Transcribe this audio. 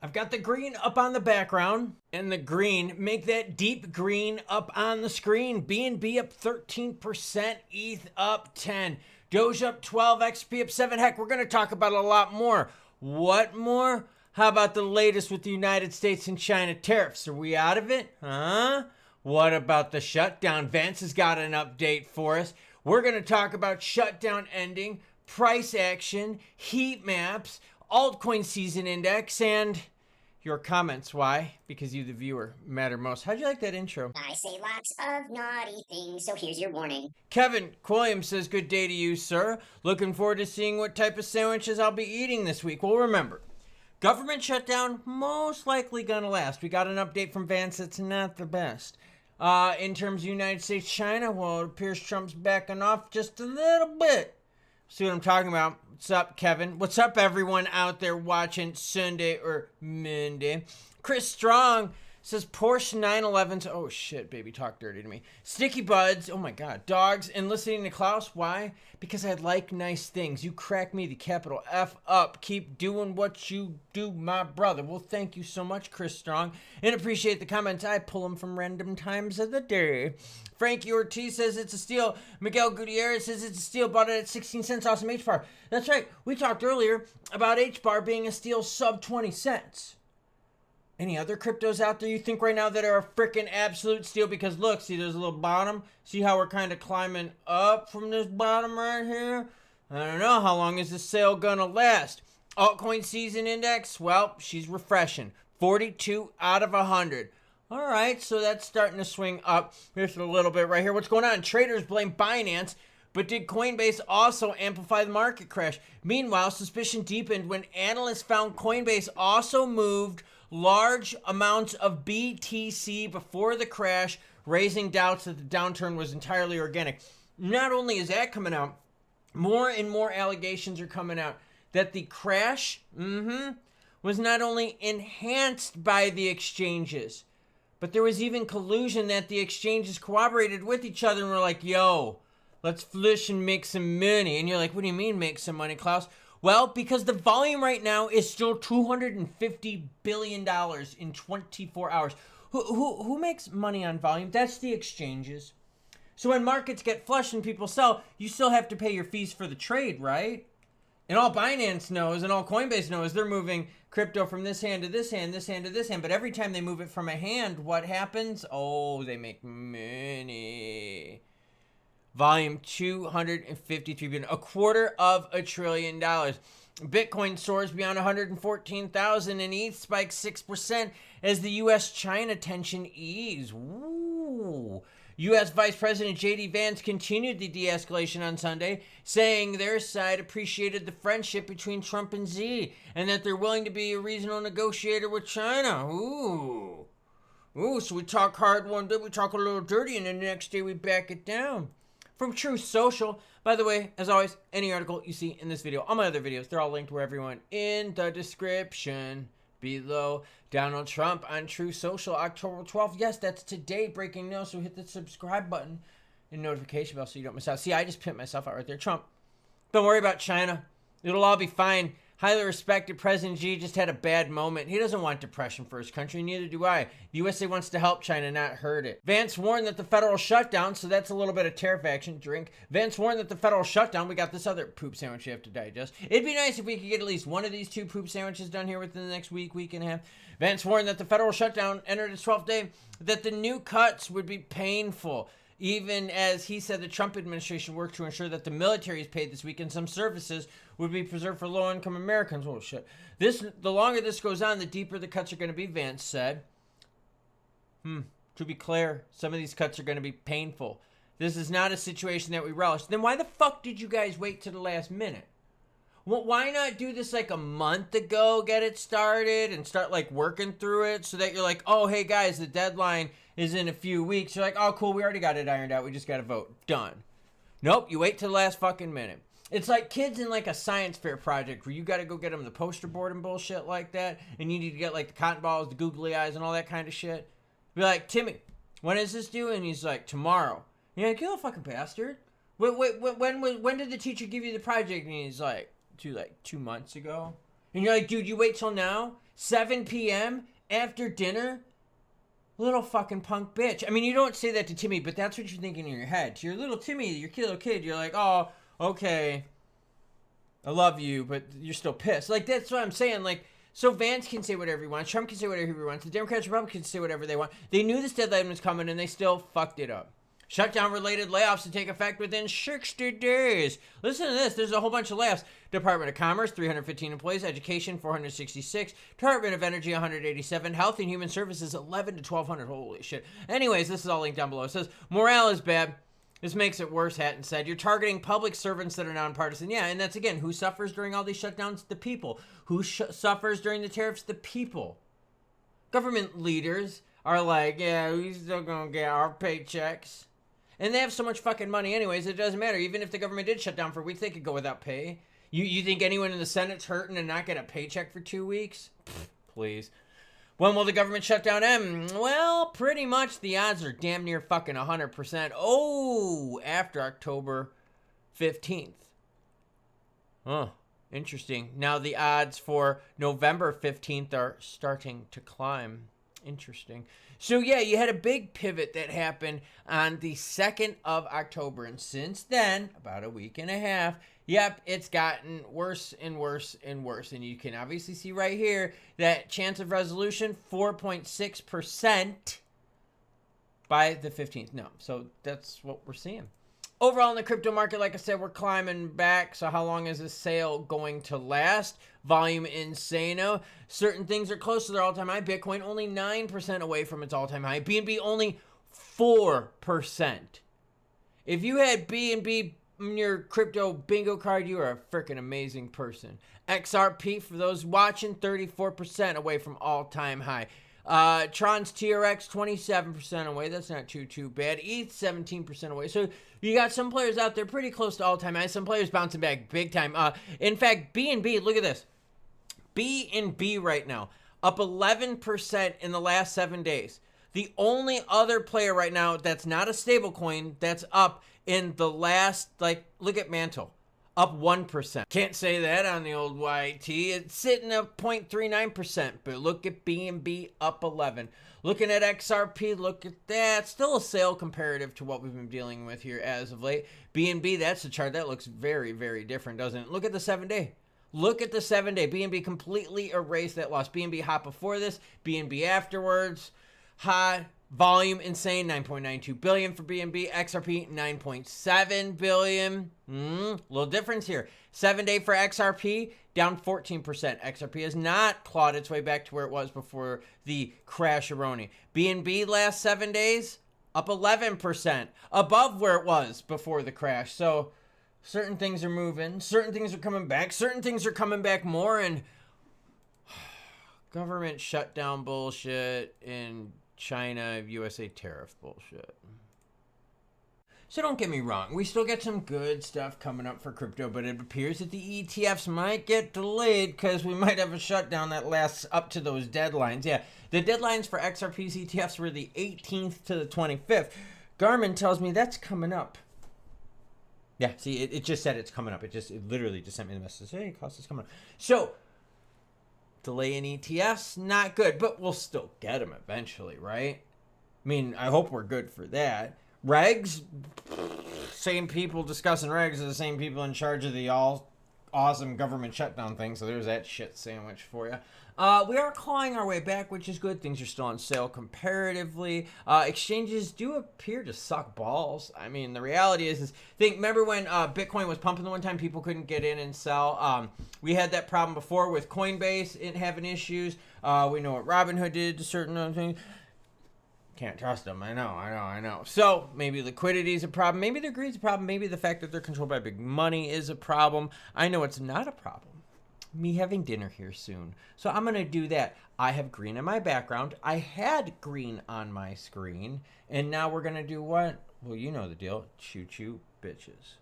I've got the green up on the background, and the green, make that deep green up on the screen. BNB up 13%, ETH up 10, Doge up 12, XRP up 7. Heck, we're going to talk about a lot more. What more? How about the latest with the United States and China tariffs? Are we out of it? Huh? What about the shutdown? Vance has got an update for us. We're going to talk about shutdown ending, price action, heat maps, altcoin season index, and your comments. Why? Because you, the viewer, matter most. How'd you like that intro? I say lots of naughty things, so here's your warning. Kevin Quilliam says, good day to you, sir. Looking forward to seeing what type of sandwiches I'll be eating this week. Well, remember, government shutdown most likely gonna last. We got an update from Vance that's not the best. In terms of United States, China, well, it appears Trump's backing off just a little bit. See what I'm talking about? What's up, Kevin? What's up, everyone out there watching Sunday or Monday? Chris Strong says Porsche 911s. Oh, shit, baby, talk dirty to me. Sticky buds. Oh, my God. Dogs. And listening to Klaus. Why? Because I like nice things. You crack me the capital F up. Keep doing what you do, my brother. Well, thank you so much, Chris Strong. And appreciate the comments. I pull them from random times of the day. Frankie Ortiz says it's a steal. Miguel Gutierrez says it's a steal. Bought it at 16 cents. Awesome H-bar. That's right. We talked earlier about H-bar being a steal sub 20 cents. Any other cryptos out there you think right now that are a freaking absolute steal? Because look, see there's a little bottom. See how we're kind of climbing up from this bottom right here? I don't know. How long is this sale gonna last? Altcoin season index? Well, she's refreshing. 42 out of 100. All right, so that's starting to swing up. Here's a little bit right here. What's going on? Traders blame Binance. But did Coinbase also amplify the market crash? Meanwhile, suspicion deepened when analysts found Coinbase also moved large amounts of BTC before the crash, raising doubts that the downturn was entirely organic. Not only is that coming out, more and more allegations are coming out that the crash was not only enhanced by the exchanges, but there was even collusion that the exchanges cooperated with each other and were like, yo, let's flush and make some money. And you're like, what do you mean make some money, Klaus? Well, because the volume right now is still $250 billion in 24 hours. Who makes money on volume? That's the exchanges. So when markets get flush and people sell, you still have to pay your fees for the trade, right? And all Binance knows and all Coinbase knows, they're moving crypto from this hand to this hand, this hand to this hand. But every time they move it from a hand, what happens? Oh, they make money. Volume 253 billion, $250 billion. Bitcoin soars beyond 114,000 and ETH spikes 6% as the US China tension eases. Ooh. U.S. Vice President J.D. Vance continued the de-escalation on Sunday, saying their side appreciated the friendship between Trump and Xi and that they're willing to be a regional negotiator with China. Ooh, so we talk hard one day, we talk a little dirty, and then the next day we back it down. From Truth Social, by the way, as always, any article you see in this video, all my other videos, they're all linked where everyone in the description below. Donald Trump on Truth Social, October 12th. Yes, that's today, breaking news, so hit the subscribe button and notification bell so you don't miss out. See, I just pimped myself out right there. Trump, don't worry about China. It'll all be fine. Highly respected President Xi just had a bad moment. He doesn't want depression for his country, neither do I. The USA wants to help China, not hurt it. Vance warned that the federal shutdown, so that's a little bit of tariff action, drink. Vance warned that the federal shutdown, we got this other poop sandwich you have to digest. It'd be nice if we could get at least one of these two poop sandwiches done here within the next week, week and a half. Vance warned that the federal shutdown entered its 12th day, that the new cuts would be painful. Even as he said the Trump administration worked to ensure that the military is paid this week and some services would be preserved for low-income Americans. Oh, shit. The longer this goes on, the deeper the cuts are going to be, Vance said. To be clear, some of these cuts are going to be painful. This is not a situation that we relish. Then why the fuck did you guys wait to the last minute? Well, why not do this like a month ago, get it started, and start like working through it so that you're like, oh, hey guys, the deadline is in a few weeks. You're like, oh, cool, we already got it ironed out. We just got to vote. Done. Nope, you wait till the last fucking minute. It's like kids in like a science fair project where you got to go get them the poster board and bullshit like that, and you need to get like the cotton balls, the googly eyes, and all that kind of shit. Be like, Timmy, when is this due? And he's like, tomorrow. And you're like, you little fucking bastard. When did the teacher give you the project? And he's like, 2 months ago. And you're like, dude, you wait till now? 7 p.m. after dinner? Little fucking punk bitch. I mean, you don't say that to Timmy, but that's what you're thinking in your head. To your little Timmy, your little kid, you're like, oh, okay, I love you, but you're still pissed. Like, that's what I'm saying. Like, so Vance can say whatever he wants. Trump can say whatever he wants. The Democrats, Republicans can say whatever they want. They knew this deadline was coming, and they still fucked it up. Shutdown-related layoffs to take effect within 60 days. Listen to this. There's a whole bunch of layoffs. Department of Commerce, 315 employees. Education, 466. Department of Energy, 187. Health and Human Services, 11 to 1,200. Holy shit. Anyways, this is all linked down below. It says, morale is bad. This makes it worse, Hatton said. You're targeting public servants that are nonpartisan. Yeah, and that's, again, who suffers during all these shutdowns? The people. Who suffers during the tariffs? The people. Government leaders are like, yeah, we're still going to get our paychecks. And they have so much fucking money anyways, it doesn't matter. Even if the government did shut down for a week, they could go without pay. You think anyone in the Senate's hurting and not get a paycheck for 2 weeks? Pfft, please. When will the government shutdown end? Well, pretty much the odds are damn near fucking 100%. Oh, after October 15th. Huh, interesting. Now the odds for November 15th are starting to climb. Interesting. So yeah, you had a big pivot that happened on the 2nd of October. And since then, about a week and a half, yep, it's gotten worse and worse and worse. And you can obviously see right here that chance of resolution, 4.6% by the 15th. No, so that's what we're seeing. Overall in the crypto market, like I said, we're climbing back. So how long is this sale going to last? Volume insano. Certain things are close to their all-time high. Bitcoin only 9% away from its all-time high. BNB only 4%. If you had BNB in your crypto bingo card, you are a freaking amazing person. XRP, for those watching, 34% away from all-time high. Tron's TRX 27% away. That's not too bad. ETH 17% away. So you got some players out there pretty close to all-time high. Some players bouncing back big time. In fact, BNB, look at this. BNB right now up 11% in the last 7 days. The only other player right now that's not a stablecoin that's up in the last, like, look at Mantle. Up 1%. Can't say that on the old YT. It's sitting at 0.39%. But look at BNB up 11. Looking at XRP, look at that. Still a sale comparative to what we've been dealing with here as of late. BNB, that's a chart that looks very, very different, doesn't it? Look at the 7-day. Look at the 7-day. BNB completely erased that loss. BNB hot before this. BNB afterwards. Hot. Volume insane, 9.92 billion for BNB. XRP, 9.7 billion. Little difference here. 7-day for XRP, down 14%. XRP has not clawed its way back to where it was before the crash-a-roni. BNB last 7 days, up 11%, above where it was before the crash. So certain things are moving, certain things are coming back, certain things are coming back more, and government shutdown bullshit and China, USA tariff bullshit. So don't get me wrong, we still get some good stuff coming up for crypto, but it appears that the ETFs might get delayed because we might have a shutdown that lasts up to those deadlines. Yeah, the deadlines for XRP's ETFs were the 18th to the 25th. Garmin tells me that's coming up. Yeah, see, it just said it's coming up. It literally just sent me the message. Hey, cost is coming up. So delay in ETFs, not good, but we'll still get them eventually, right? I mean, I hope we're good for that. Regs, same people discussing regs are the same people in charge of the all awesome government shutdown thing, so there's that shit sandwich for you. We are clawing our way back, which is good. Things are still on sale comparatively. Exchanges do appear to suck balls. I mean, the reality is remember when Bitcoin was pumping the one time, people couldn't get in and sell? We had that problem before with Coinbase having issues. We know what Robinhood did to certain things. Can't trust them. I know. So maybe liquidity is a problem. Maybe their greed is a problem. Maybe the fact that they're controlled by big money is a problem. I know it's not a problem. Me having dinner here soon. So I'm going to do that. I have green in my background. I had green on my screen. And now we're going to do what? Well, you know the deal. Choo-choo bitches.